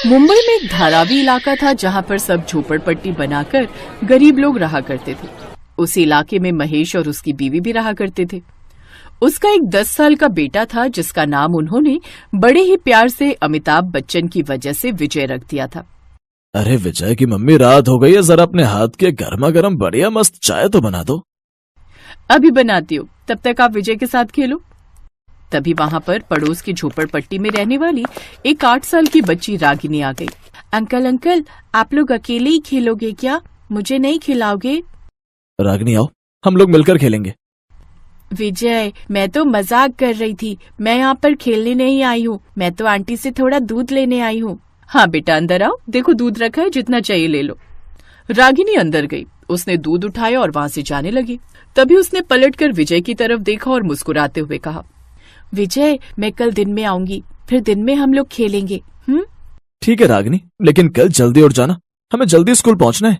मुंबई में एक धारावी इलाका था जहाँ पर सब झोपड़पट्टी बनाकर गरीब लोग रहा करते थे। उस इलाके में महेश और उसकी बीवी भी रहा करते थे। उसका एक 10 साल का बेटा था जिसका नाम उन्होंने बड़े ही प्यार से अमिताभ बच्चन की वजह से विजय रख दिया था। अरे विजय की मम्मी, रात हो गई है, जरा अपने हाथ के गर्मा गर्म बढ़िया मस्त चाय तो बना दो। अभी बनाती हूँ, तब तक आप विजय के साथ खेलो। तभी वहाँ पर पड़ोस की झोपड़पट्टी में रहने वाली एक 8 साल की बच्ची रागिनी आ गई। अंकल, आप लोग अकेले ही खेलोगे क्या? मुझे नहीं खिलाओगे? रागिनी आओ, हम लोग मिलकर खेलेंगे। विजय, मैं तो मजाक कर रही थी, मैं यहाँ पर खेलने नहीं आई हूँ, मैं तो आंटी से थोड़ा दूध लेने आई हूँ। हाँ बेटा, अंदर आओ, देखो दूध रखा है, जितना चाहिए ले लो। रागिनी अंदर गई, उसने दूध उठाया और वहाँ से जाने लगी। तभी उसने पलटकर विजय की तरफ देखा और मुस्कुराते हुए कहा, विजय, मैं कल दिन में आऊंगी, फिर दिन में हम लोग खेलेंगे। ठीक है रागिनी, लेकिन कल जल्दी उठ जाना, हमें जल्दी स्कूल पहुँचना है।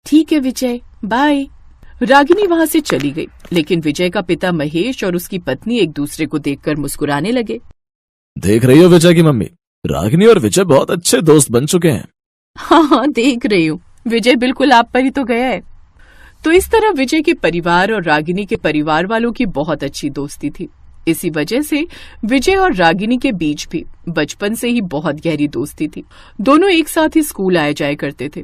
ठीक है विजय, बाय। रागिनी वहाँ से चली गई, लेकिन विजय का पिता महेश और उसकी पत्नी एक दूसरे को देखकर मुस्कुराने लगे। देख रही हो विजय की मम्मी, रागिनी और विजय बहुत अच्छे दोस्त बन चुके हैं। हाँ, देख रही हूँ, विजय बिल्कुल आप पर ही तो गया है। तो इस तरह विजय के परिवार और रागिनी के परिवार वालों की बहुत अच्छी दोस्ती थी। इसी वजह से विजय और रागिनी के बीच भी बचपन से ही बहुत गहरी दोस्ती थी। दोनों एक साथ ही स्कूल आए जाए करते थे।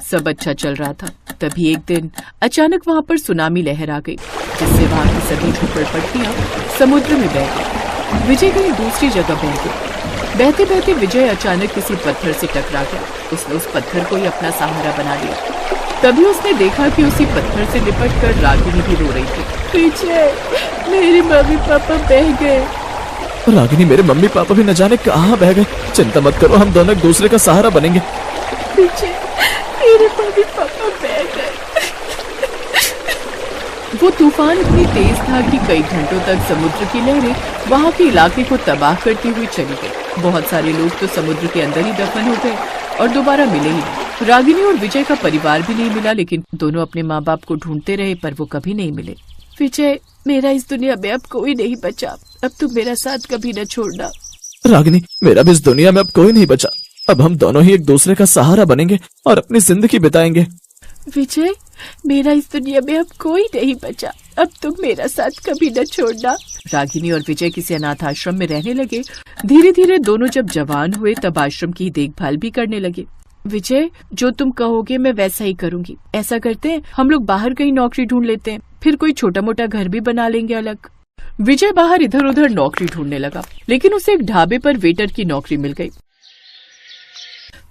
सब अच्छा चल रहा था। तभी एक दिन अचानक वहाँ पर सुनामी लहर आ गई, जिससे वहाँ की सभी झोपड़पट्टियां समुद्र में बह गई। विजय कहीं दूसरी जगह बह गई। बहते बहते विजय अचानक किसी पत्थर से टकरा गया। उसने उस पत्थर को ही अपना सहारा बना लिया। तभी उसने देखा कि उसी पत्थर से लिपट कर रागिनी भी रो रही थी। विजय, मेरे मम्मी पापा बह गए। रागिनी, मेरे मम्मी पापा भी न जाने कहाँ बह गए। चिंता मत करो, हम दोनों एक दूसरे का सहारा बनेंगे। विजय, मेरे मम्मी पापा बह गए। वो तूफान इतनी तेज था कि कई घंटों तक समुद्र की लहरें वहाँ के इलाके को तबाह करती हुई चली गई। बहुत सारे लोग तो समुद्र के अंदर ही दफन हो गए और दोबारा मिले ही नहीं। रागिनी और विजय का परिवार भी नहीं मिला, लेकिन दोनों अपने माँ बाप को ढूंढते रहे, पर वो कभी नहीं मिले। विजय, मेरा इस दुनिया में अब कोई नहीं बचा, अब तुम मेरा साथ कभी न छोड़ना। रागिनी, मेरा भी इस दुनिया में अब कोई नहीं बचा, अब हम दोनों ही एक दूसरे का सहारा बनेंगे और अपनी जिंदगी बिताएंगे। विजय, मेरा इस दुनिया में अब कोई नहीं बचा, अब तुम मेरा साथ कभी न छोड़ना। रागिनी और विजय किसी अनाथ आश्रम में रहने लगे। धीरे धीरे दोनों जब जवान हुए तब आश्रम की देखभाल भी करने लगे। विजय, जो तुम कहोगे मैं वैसा ही करूंगी। ऐसा करते हैं, हम लोग बाहर कहीं नौकरी ढूंढ लेते हैं, फिर कोई छोटा मोटा घर भी बना लेंगे अलग। विजय बाहर इधर उधर नौकरी ढूंढने लगा, लेकिन उसे एक ढाबे पर वेटर की नौकरी मिल गई।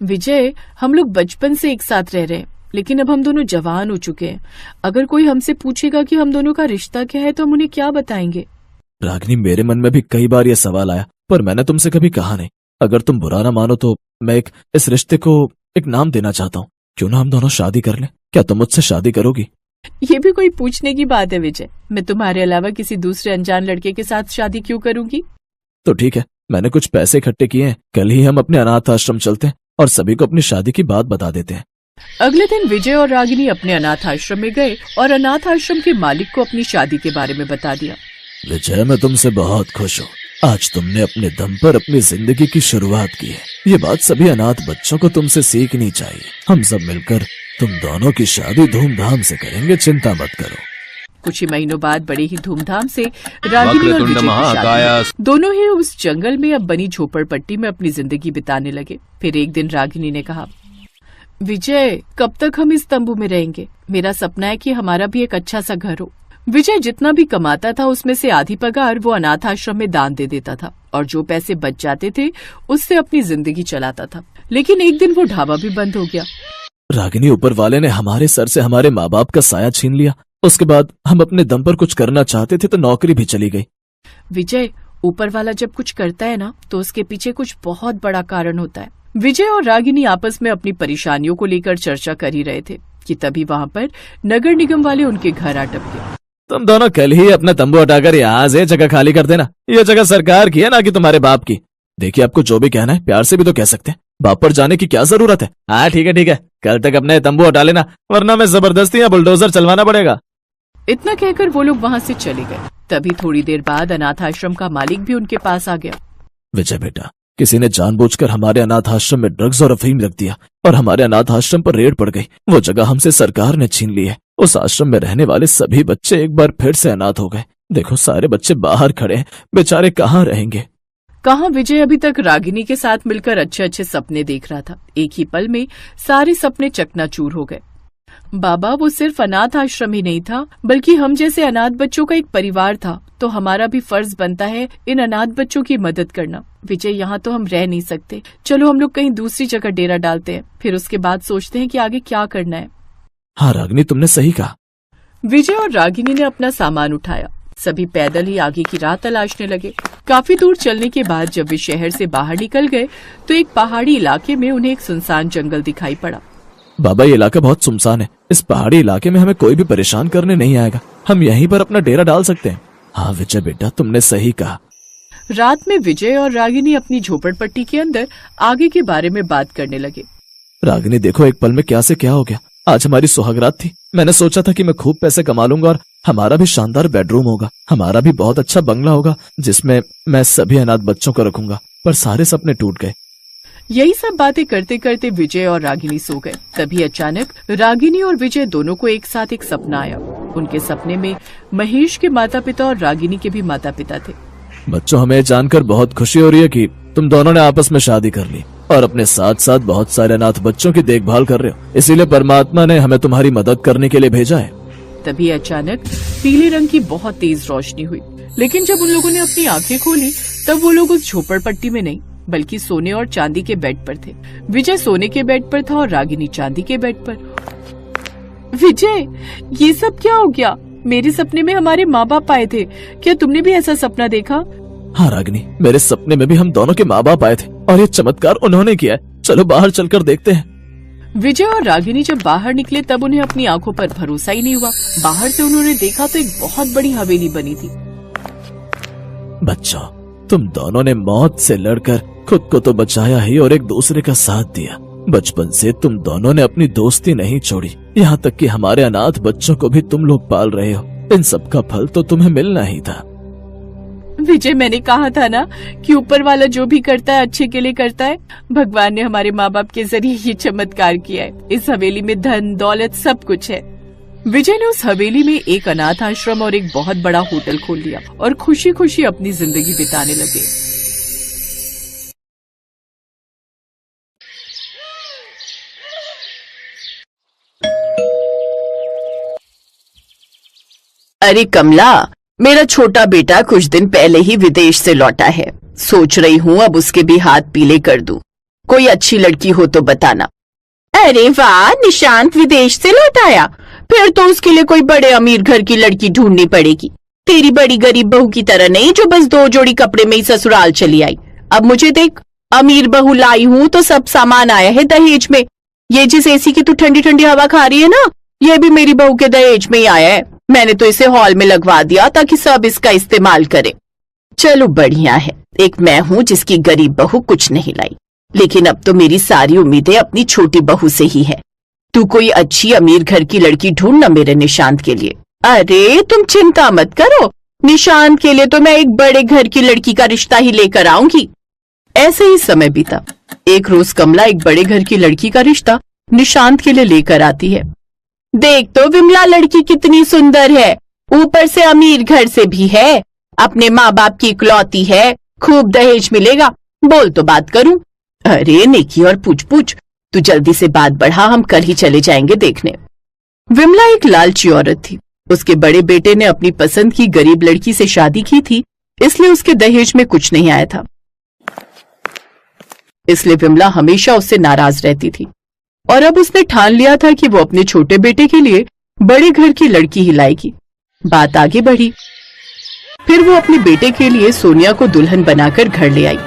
विजय, हम लोग बचपन से एक साथ रह रहे हैं, लेकिन अब हम दोनों जवान हो चुके हैं। अगर कोई हमसे पूछेगा कि हम दोनों का रिश्ता क्या है तो हम उन्हें क्या बताएंगे? रागिनी, मेरे मन में भी कई बार यह सवाल आया, पर मैंने तुमसे कभी कहा नहीं। अगर तुम बुरा ना मानो तो मैं इस रिश्ते को एक नाम देना चाहता हूँ। क्यों ना हम दोनों शादी कर लें? क्या तुम मुझसे शादी करोगी? ये भी कोई पूछने की बात है विजय? मैं तुम्हारे अलावा किसी दूसरे अनजान लड़के के साथ शादी क्यों करूंगी? तो ठीक है, मैंने कुछ पैसे इकट्ठे किए हैं, कल ही हम अपने अनाथ आश्रम चलते हैं और सभी को अपनी शादी की बात बता देते हैं। अगले दिन विजय और रागिनी अपने अनाथ आश्रम में गए और अनाथ आश्रम के मालिक को अपनी शादी के बारे में बता दिया। विजय, मैं तुमसे बहुत खुश हूँ। आज तुमने अपने दम पर अपनी जिंदगी की शुरुआत की है। ये बात सभी अनाथ बच्चों को तुमसे सीखनी चाहिए। हम सब मिलकर तुम दोनों की शादी धूमधाम से करेंगे, चिंता मत करो। कुछ ही महीनों बाद बड़े ही धूमधाम से रागिनी और विजय की शादी। दोनों ही उस जंगल में अब बनी झोपड़पट्टी में अपनी जिंदगी बिताने लगे। फिर एक दिन रागिनी ने कहा, विजय, कब तक हम इस तंबू में रहेंगे? मेरा सपना है कि हमारा भी एक अच्छा सा घर हो। विजय जितना भी कमाता था उसमें से आधी पगार वो अनाथ आश्रम में दान दे देता था और जो पैसे बच जाते थे उससे अपनी जिंदगी चलाता था। लेकिन एक दिन वो ढाबा भी बंद हो गया। रागिनी, ऊपर वाले ने हमारे सर से हमारे माँ बाप का साया छीन लिया। उसके बाद हम अपने दम पर कुछ करना चाहते थे तो नौकरी भी चली गई। विजय, ऊपर वाला जब कुछ करता है ना तो उसके पीछे कुछ बहुत बड़ा कारण होता है। विजय और रागिनी आपस में अपनी परेशानियों को लेकर चर्चा कर ही रहे थे कि तभी वहाँ पर नगर निगम वाले उनके घर आ टपके। तुम दोनों कल ही अपना तंबू हटाकर यहाँ से जगह खाली कर देना। ये जगह सरकार की है, ना कि तुम्हारे बाप की। देखिए, आपको जो भी कहना है प्यार से भी तो कह सकते हैं। बाप पर जाने की क्या जरूरत है? हाँ ठीक है, कल तक अपने तंबू हटा लेना, वरना मैं जबरदस्ती या बुलडोजर चलवाना पड़ेगा। इतना कहकर वो लोग वहाँ से चले गए। तभी थोड़ी देर बाद अनाथ आश्रम का मालिक भी उनके पास आ गया। विजय बेटा, किसी ने जानबूझकर हमारे अनाथ आश्रम में ड्रग्स और अफीम रख दिया और हमारे अनाथ आश्रम पर रेड पड़ गई। वो जगह हमसे सरकार ने छीन ली है। उस आश्रम में रहने वाले सभी बच्चे एक बार फिर से अनाथ हो गए। देखो सारे बच्चे बाहर खड़े हैं, बेचारे कहाँ रहेंगे। कहाँ विजय अभी तक रागिनी के साथ मिलकर अच्छे अच्छे सपने देख रहा था। एक ही पल में सारे सपने चकनाचूर हो गए। बाबा, वो सिर्फ अनाथ आश्रम ही नहीं था, बल्कि हम जैसे अनाथ बच्चों का एक परिवार था। तो हमारा भी फर्ज बनता है इन अनाथ बच्चों की मदद करना। विजय, यहाँ तो हम रह नहीं सकते। चलो हम लोग कहीं दूसरी जगह डेरा डालते हैं, फिर उसके बाद सोचते हैं कि आगे क्या करना है। हाँ रागिनी, तुमने सही कहा। विजय और रागिनी ने अपना सामान उठाया। सभी पैदल ही आगे की राह तलाशने लगे। काफी दूर चलने के बाद जब वे शहर से बाहर निकल गए तो एक पहाड़ी इलाके में उन्हें एक सुनसान जंगल दिखाई पड़ा। बाबा, ये इलाका बहुत सुनसान है। इस पहाड़ी इलाके में हमें कोई भी परेशान करने नहीं आएगा। हम यहीं पर अपना डेरा डाल सकते हैं। हाँ विजय बेटा, तुमने सही कहा। रात में विजय और रागिनी अपनी झोपड़पट्टी के अंदर आगे के बारे में बात करने लगे। रागिनी देखो, एक पल में क्या से क्या हो गया। आज हमारी सुहागरात थी। मैंने सोचा था कि मैं खूब पैसे कमा लूंगा और हमारा भी शानदार बेडरूम होगा, हमारा भी बहुत अच्छा बंगला होगा जिसमें मैं सभी अनाथ बच्चों को रखूंगा। पर सारे सपने टूट गए। यही सब बातें करते करते विजय और रागिनी सो गए। तभी अचानक रागिनी और विजय दोनों को एक साथ एक सपना आया। उनके सपने में महेश के माता पिता और रागिनी के भी माता पिता थे। बच्चों, हमें जानकर बहुत खुशी हो रही है कि तुम दोनों ने आपस में शादी कर ली और अपने साथ साथ बहुत सारे अनाथ बच्चों की देखभाल कर रहे हो। इसीलिए परमात्मा ने हमें तुम्हारी मदद करने के लिए भेजा है। तभी अचानक पीले रंग की बहुत तेज रोशनी हुई, लेकिन जब उन लोगों ने अपनी आंखें खोली तब वो लोग उस झोपड़पट्टी में नहीं बल्कि सोने और चांदी के बेड पर थे। विजय सोने के बेड पर था और रागिनी चांदी के बेड पर। विजय, ये सब क्या हो गया? मेरे सपने में हमारे माँ बाप आए थे। क्या तुमने भी ऐसा सपना देखा? हाँ रागिनी, मेरे सपने में भी हम दोनों के माँ बाप आए थे और ये चमत्कार उन्होंने किया है। चलो बाहर चलकर देखते हैं। विजय और रागिनी जब बाहर निकले तब उन्हें अपनी आंखों पर भरोसा ही नहीं हुआ। बाहर से उन्होंने देखा तो एक बहुत बड़ी हवेली बनी थी। बच्चों, तुम दोनों ने मौत से लड़कर खुद को तो बचाया ही और एक दूसरे का साथ दिया। बचपन से तुम दोनों ने अपनी दोस्ती नहीं छोड़ी। यहाँ तक कि हमारे अनाथ बच्चों को भी तुम लोग पाल रहे हो। इन सब का फल तो तुम्हें मिलना ही था। विजय, मैंने कहा था ना कि ऊपर वाला जो भी करता है अच्छे के लिए करता है। भगवान ने हमारे माँ बाप के जरिए ये चमत्कार किया है। इस हवेली में धन दौलत सब कुछ है। विजय ने उस हवेली में एक अनाथ आश्रम और एक बहुत बड़ा होटल खोल लिया और खुशी खुशी अपनी जिंदगी बिताने लगे। अरे कमला, मेरा छोटा बेटा कुछ दिन पहले ही विदेश से लौटा है। सोच रही हूँ अब उसके भी हाथ पीले कर दूं। कोई अच्छी लड़की हो तो बताना। अरे वाह, निशांत विदेश से लौट आया। फिर तो उसके लिए कोई बड़े अमीर घर की लड़की ढूंढनी पड़ेगी। तेरी बड़ी गरीब बहू की तरह नहीं जो बस 2 जोड़ी कपड़े में ही ससुराल चली आई। अब मुझे देख, अमीर बहू लाई हूँ तो सब सामान आया है दहेज में। ये जिस एसी की तू ठंडी ठंडी हवा खा रही है ना, ये भी मेरी बहू के दहेज में ही आया है। मैंने तो इसे हॉल में लगवा दिया ताकि सब इसका इस्तेमाल करे। चलो बढ़िया है, एक मैं हूँ जिसकी गरीब बहू कुछ नहीं लाई। लेकिन अब तो मेरी सारी उम्मीदें अपनी छोटी बहू से ही है। तू कोई अच्छी अमीर घर की लड़की ढूंढना मेरे निशांत के लिए। अरे तुम चिंता मत करो, निशांत के लिए तो मैं एक बड़े घर की लड़की का रिश्ता ही लेकर आऊंगी। ऐसे ही समय बीता। एक रोज कमला एक बड़े घर की लड़की का रिश्ता निशांत के लिए लेकर आती है। देख तो विमला, लड़की कितनी सुंदर है, ऊपर से अमीर घर से भी है, अपने माँ बाप की इकलौती है, खूब दहेज मिलेगा। बोल तो बात करूं। अरे नेकी और पूछ पूछ, तू जल्दी से बात बढ़ा, हम कल ही चले जाएंगे देखने। विमला एक लालची औरत थी। उसके बड़े बेटे ने अपनी पसंद की गरीब लड़की से शादी की थी, इसलिए उसके दहेज में कुछ नहीं आया था। इसलिए विमला हमेशा उससे नाराज रहती थी और अब उसने ठान लिया था कि वो अपने छोटे बेटे के लिए बड़े घर की लड़की ही लाएगी। बात आगे बढ़ी। फिर वो अपने बेटे के लिए सोनिया को दुल्हन बनाकर घर ले आई।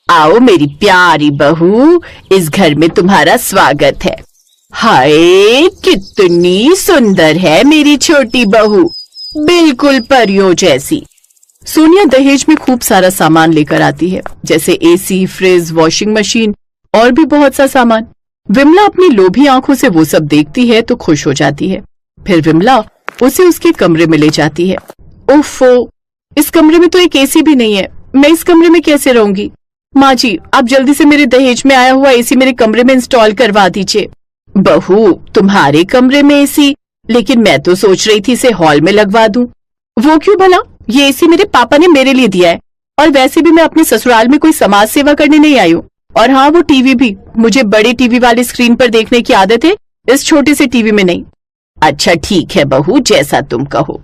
आओ मेरी प्यारी बहू, इस घर में तुम्हारा स्वागत है। हाय कितनी सुंदर है मेरी छोटी बहू, बिल्कुल परियों जैसी। सोनिया दहेज में खूब सारा सामान लेकर आती है, जैसे एसी, फ्रिज, वॉशिंग मशीन और भी बहुत सा सामान। विमला अपनी लोभी आंखों से वो सब देखती है तो खुश हो जाती है। फिर विमला उसे उसके कमरे में ले जाती है। ओफो, इस कमरे में तो एक एसी भी नहीं है। मैं इस कमरे में कैसे रहूंगी? माँ जी, आप जल्दी से मेरे दहेज में आया हुआ एसी मेरे कमरे में इंस्टॉल करवा दीजिए। बहू, तुम्हारे कमरे में एसी? लेकिन मैं तो सोच रही थी इसे हॉल में लगवा दूं। वो क्यों भला? ये एसी मेरे पापा ने मेरे लिए दिया है, और वैसे भी मैं अपने ससुराल में कोई समाज सेवा करने नहीं आई हूँ। और हाँ, वो टीवी भी मुझे बड़े टीवी वाले स्क्रीन पर देखने की आदत है, इस छोटे से टीवी में नहीं। अच्छा ठीक है बहू, जैसा तुम कहो।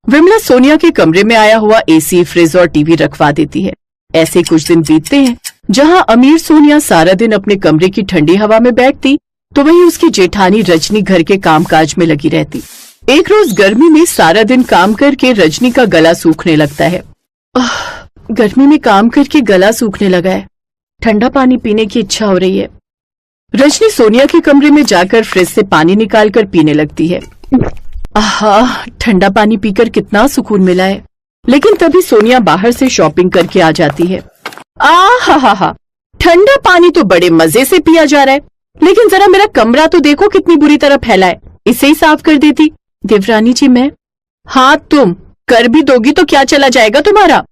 विमला सोनिया के कमरे में आया हुआ एसी, फ्रिज और टीवी रखवा देती है। ऐसे कुछ दिन बीतते हैं। जहाँ अमीर सोनिया सारा दिन अपने कमरे की ठंडी हवा में बैठती, तो वहीं उसकी जेठानी रजनी घर के कामकाज में लगी रहती। एक रोज गर्मी में सारा दिन काम करके रजनी का गला सूखने लगता है। गर्मी में काम करके गला सूखने लगा है, ठंडा पानी पीने की इच्छा हो रही है। रजनी सोनिया के कमरे में जाकर फ्रिज से पानी निकालकर पीने लगती है। आहा, ठंडा पानी पीकर कितना सुकून मिला है। लेकिन तभी सोनिया बाहर से शॉपिंग करके आ जाती है। आहा, ठंडा पानी तो बड़े मजे से पिया जा रहा है, लेकिन जरा मेरा कमरा तो देखो कितनी बुरी तरह फैला है, इसे ही साफ कर देती। देवरानी जी, मैं? हाँ, तुम कर भी दोगी तो क्या चला जाएगा तुम्हारा?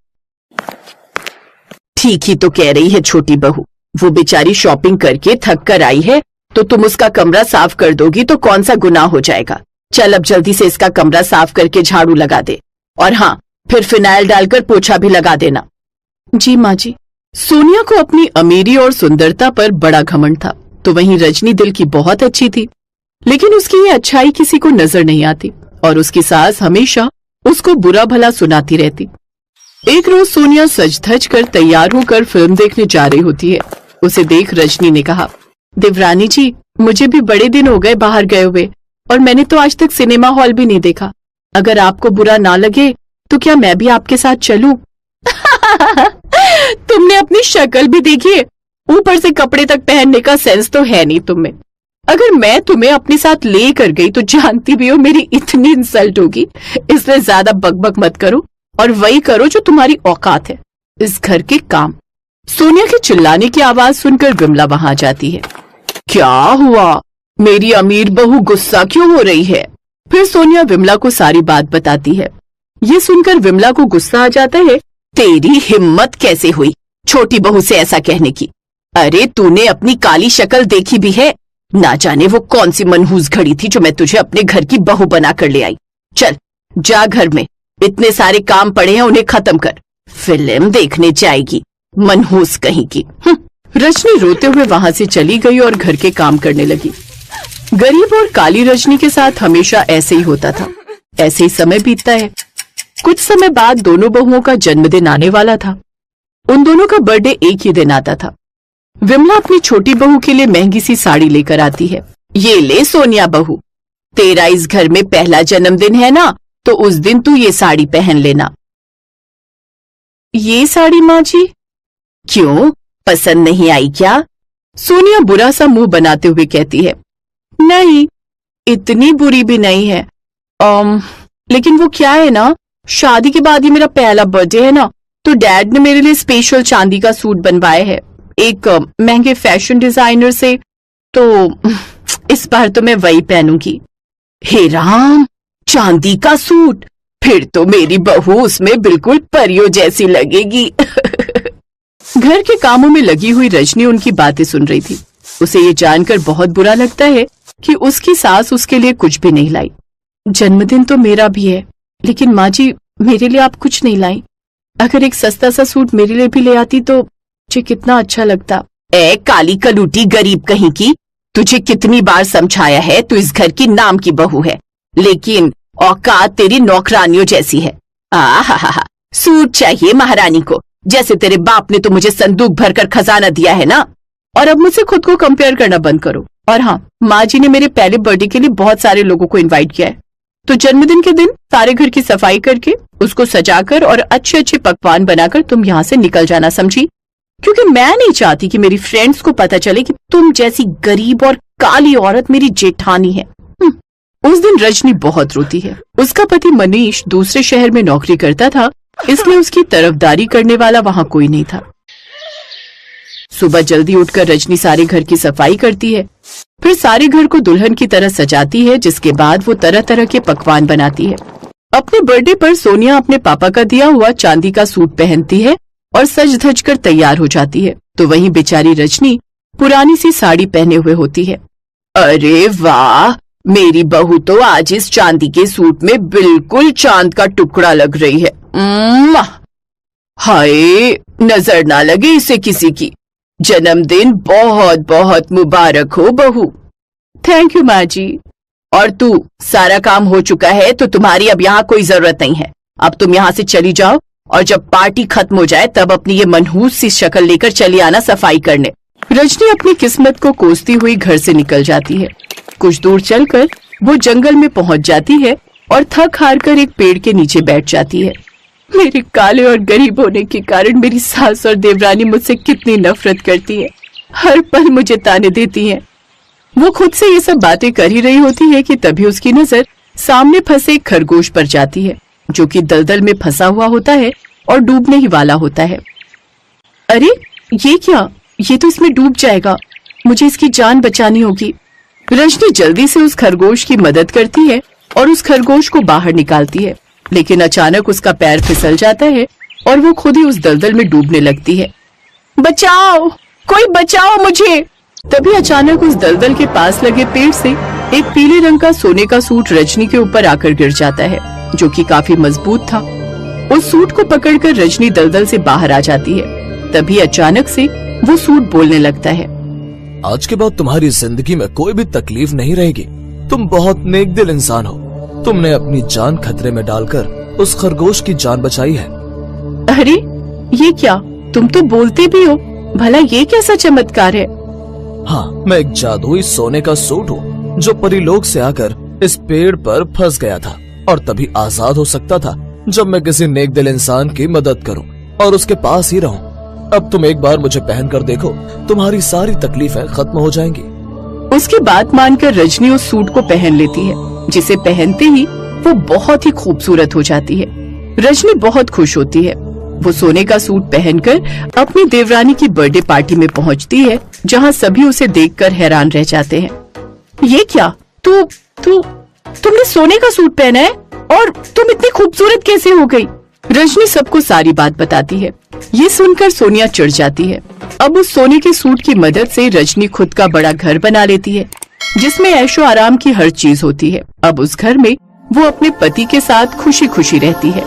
ठीक ही तो कह रही है छोटी बहू, वो बेचारी शॉपिंग करके थक कर आई है, तो तुम उसका कमरा साफ कर दोगी तो कौन सा गुनाह हो जाएगा। चल अब जल्दी से इसका कमरा साफ करके झाड़ू लगा दे, और हाँ, फिर फिनाइल डालकर पोछा भी लगा देना। जी माँ जी। सोनिया को अपनी अमीरी और सुंदरता पर बड़ा घमंड था, तो वहीं रजनी दिल की बहुत अच्छी थी, लेकिन उसकी ये अच्छाई किसी को नजर नहीं आती और उसकी सास हमेशा उसको बुरा भला सुनाती रहती। एक रोज सोनिया सज धज कर तैयार होकर फिल्म देखने जा रही होती है। उसे देख रजनी ने कहा, देवरानी जी, मुझे भी बड़े दिन हो गए बाहर गए हुए, और मैंने तो आज तक सिनेमा हॉल भी नहीं देखा। अगर आपको बुरा ना लगे तो क्या मैं भी आपके साथ चलूं? तुमने अपनी शक्ल भी देखी है, ऊपर से कपड़े तक पहनने का सेंस तो है नहीं तुम्हें। अगर मैं तुम्हें अपने साथ ले कर गई तो जानती भी हो मेरी इतनी इंसल्ट होगी, इसलिए ज्यादा बकबक मत करो और वही करो जो तुम्हारी औकात है, इस घर के काम। सोनिया के चिल्लाने की आवाज सुनकर विमला वहां जाती है। क्या हुआ? मेरी अमीर बहू गुस्सा क्यों हो रही है? फिर सोनिया विमला को सारी बात बताती है। ये सुनकर विमला को गुस्सा आ जाता है। तेरी हिम्मत कैसे हुई छोटी बहू से ऐसा कहने की? अरे तूने अपनी काली शक्ल देखी भी है? ना जाने वो कौन सी मनहूस घड़ी थी जो मैं तुझे अपने घर की बहू बना कर ले आई। चल जा, घर में इतने सारे काम पड़े हैं, उन्हें खत्म कर, फिल्म देखने जाएगी मनहूस कहीं की। रजनी रोते हुए वहां से चली गई और घर के काम करने लगी। गरीब और काली रजनी के साथ हमेशा ऐसे ही होता था। ऐसे ही समय बीतता है। कुछ समय बाद दोनों बहुओं का जन्मदिन आने वाला था। उन दोनों का बर्थडे एक ही दिन आता था। विमला अपनी छोटी बहू के लिए महंगी सी साड़ी लेकर आती है। ये ले सोनिया बहू, तेरा इस घर में पहला जन्मदिन है ना, तो उस दिन तू ये साड़ी पहन लेना। ये साड़ी माँ जी? क्यों, पसंद नहीं आई क्या? सोनिया बुरा सा मुंह बनाते हुए कहती है। नहीं, इतनी बुरी भी नहीं है। लेकिन वो क्या है ना, शादी के बाद ही मेरा पहला बर्थडे है ना, तो डैड ने मेरे लिए स्पेशल चांदी का सूट बनवाया है एक महंगे फैशन डिजाइनर से, तो इस बार तो मैं वही पहनूंगी। हे राम, चांदी का सूट? फिर तो मेरी बहू उसमें बिल्कुल परियों जैसी लगेगी। घर के कामों में लगी हुई रजनी उनकी बातें सुन रही थी। उसे ये जानकर बहुत बुरा लगता है कि उसकी सास उसके लिए कुछ भी नहीं लाई। जन्मदिन तो मेरा भी है, लेकिन माँ जी मेरे लिए आप कुछ नहीं लाई। अगर एक सस्ता सा सूट मेरे लिए भी ले आती तो मुझे कितना अच्छा लगता। ए काली कलूटी गरीब कहीं की, तुझे कितनी बार समझाया है तू इस घर की नाम की बहू है, लेकिन औकात तेरी नौकरानियों जैसी है। आहा, सूट चाहिए महारानी को, जैसे तेरे बाप ने तो मुझे संदूक भरकर खजाना दिया है ना। और अब मुझसे खुद को कंपेयर करना बंद करो। और हाँ, माँ जी ने मेरे पहले बर्थडे के लिए बहुत सारे लोगों को इनवाइट किया है, तो जन्मदिन के दिन सारे घर की सफाई करके उसको सजाकर और अच्छे अच्छे पकवान बनाकर तुम यहाँ से निकल जाना, समझी? क्योंकि मैं नहीं चाहती कि मेरी फ्रेंड्स को पता चले कि तुम जैसी गरीब और काली औरत मेरी जेठानी है। उस दिन रजनी बहुत रोती है। उसका पति मनीष दूसरे शहर में नौकरी करता था, इसलिए उसकी तरफदारी करने वाला वहाँ कोई नहीं था। सुबह जल्दी उठकर रजनी सारे घर की सफाई करती है, फिर सारे घर को दुल्हन की तरह सजाती है, जिसके बाद वो तरह तरह के पकवान बनाती है। अपने बर्थडे पर सोनिया अपने पापा का दिया हुआ चांदी का सूट पहनती है और सज धज कर तैयार हो जाती है तो वहीं बेचारी रजनी पुरानी सी साड़ी पहने हुए होती है। अरे वाह, मेरी बहू तो आज इस चांदी के सूट में बिल्कुल चांद का टुकड़ा लग रही है। हाय, नजर ना लगे इसे किसी की। जन्मदिन बहुत बहुत मुबारक हो बहू। थैंक यू माँ जी। और तू, सारा काम हो चुका है तो तुम्हारी अब यहाँ कोई जरूरत नहीं है। अब तुम यहाँ से चली जाओ और जब पार्टी खत्म हो जाए तब अपनी ये मनहूस सी शक्ल लेकर चली आना सफाई करने। रजनी अपनी किस्मत को कोसती हुई घर से निकल जाती है। कुछ दूर चलकर वो जंगल में पहुंच जाती है और थक हार कर एक पेड़ के नीचे बैठ जाती है। मेरे काले और गरीब होने के कारण मेरी सास और देवरानी मुझसे कितनी नफरत करती है। हर पल मुझे ताने देती हैं। वो खुद से ये सब बातें कर ही रही होती है कि तभी उसकी नजर सामने फंसे एक खरगोश पर जाती है, जो कि दलदल में फंसा हुआ होता है और डूबने ही वाला होता है। अरे ये क्या, ये तो इसमें डूब जाएगा, मुझे इसकी जान बचानी होगी। रजनी जल्दी से उस खरगोश की मदद करती है और उस खरगोश को बाहर निकालती है, लेकिन अचानक उसका पैर फिसल जाता है और वो खुद ही उस दलदल में डूबने लगती है। बचाओ, कोई बचाओ मुझे। तभी अचानक उस दलदल के पास लगे पेड़ से एक पीले रंग का सोने का सूट रजनी के ऊपर आकर गिर जाता है, जो कि काफी मजबूत था। उस सूट को पकड़कर रजनी दलदल से बाहर आ जाती है। तभी अचानक से वो सूट बोलने लगता है। आज के बाद तुम्हारी जिंदगी में कोई भी तकलीफ नहीं रहेगी। तुम बहुत नेक दिल इंसान हो। तुमने अपनी जान खतरे में डालकर उस खरगोश की जान बचाई है। अरे ये क्या, तुम तो बोलते भी हो, भला ये कैसा चमत्कार है? हाँ, मैं एक जादुई सोने का सूट हूँ जो परिलोक से आकर इस पेड़ पर फंस गया था और तभी आजाद हो सकता था जब मैं किसी नेक दिल इंसान की मदद करूँ और उसके पास ही रहूँ। अब तुम एक बार मुझे पहन कर देखो, तुम्हारी सारी तकलीफें खत्म हो जाएंगी। उसकी बात मानकर रजनी उस सूट को पहन लेती है, जिसे पहनते ही वो बहुत ही खूबसूरत हो जाती है। रजनी बहुत खुश होती है। वो सोने का सूट पहनकर अपनी देवरानी की बर्थडे पार्टी में पहुंचती है, जहां सभी उसे देखकर हैरान रह जाते हैं। ये क्या, तुमने सोने का सूट पहना है और तुम इतनी खूबसूरत कैसे हो गई? रजनी सबको सारी बात बताती है। ये सुनकर सोनिया चिढ़ जाती है। अब उस सोने के सूट की मदद से रजनी खुद का बड़ा घर बना लेती है, जिसमें ऐशो आराम की हर चीज होती है। अब उस घर में वो अपने पति के साथ खुशी खुशी रहती है।